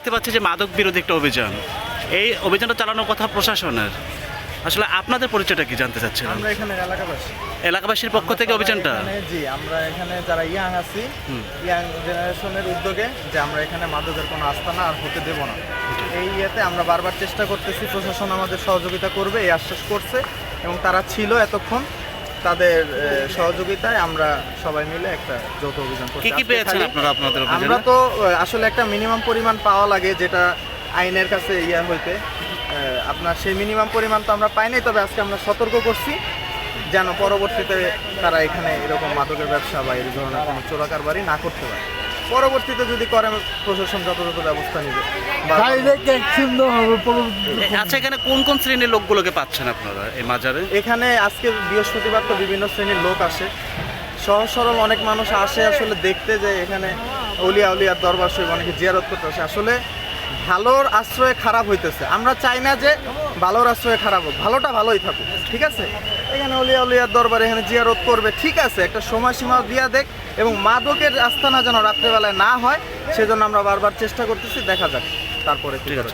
দেখতে পাচ্ছি যে মাদক বিরোধী একটা অভিযান, এই অভিযানটা চালানোর কথা প্রশাসনের, আসলে আপনাদের পরিচয়টা কি জানতে চাচ্ছিলাম? আমরা এখানে এলাকাবাসী, এলাকাবাসীর পক্ষ থেকে অভিযানটা? জি, আমরা এখানে যারা ইয়াং আছি, ইয়াং জেনারেশনের উদ্যোগে যে আমরা এখানে মাদকের কোনো আস্তানা আর হতে দেব না, এই ইয়েতে আমরা বারবার চেষ্টা করতেছি। প্রশাসন আমাদের সহযোগিতা করবে এই আশ্বাস করছে এবং তারা ছিল এতক্ষণ। তাদের সহযোগিতায় আমরা সবাই মিলে একটা যৌথ অভিযান করছি। কি কি পেয়েছেন আপনারা আপনাদের আমরা অভিযানে? তো আসলে একটা মিনিমাম পরিমাণ পাওয়া লাগে, যেটা আইনের কাছে ইয়া হইতে আপনার সেই মিনিমাম পরিমাণ তো আমরা পাইনি। তবে আজকে আমরা সতর্ক করছি যেন পরবর্তীতে তারা এখানে এরকম মাদকের ব্যবসা বা এই ধরনের কোনো চোরাকারবারি না করতে পারে। পরবর্তীতে যদি করে প্রশাসন যথাযথ ব্যবস্থা নেবে। আচ্ছা, এখানে কোন কোন শ্রেণীর লোকগুলোকে পাচ্ছেন আপনারা এই মাজারে? এখানে আজকে বৃহস্পতিবার তো বিভিন্ন শ্রেণীর লোক আসে, সহজ সরল অনেক মানুষ আসে আসলে দেখতে, যে এখানে অলিয়া উলিয়ার দরবার শরীফ অনেকে জিয়ারত করতে আসে। আসলে ভালোর আশ্রয়ে খারাপ হইতেছে, আমরা চাই না যে ভালোর আশ্রয়ে খারাপ হোক, ভালোটা ভালোই থাকুক, ঠিক আছে? এখানে অলিয়া উলিয়ার দরবার এখানে জিয়ারত করবে, ঠিক আছে, একটা সময়সীমা দিয়া দেখ এবং মাদকের আস্তানা যেন রাত্রেবেলায় না হয় সেজন্য আমরা বারবার চেষ্টা করতেছি। দেখা যাক তারপরে ঠিক আছে।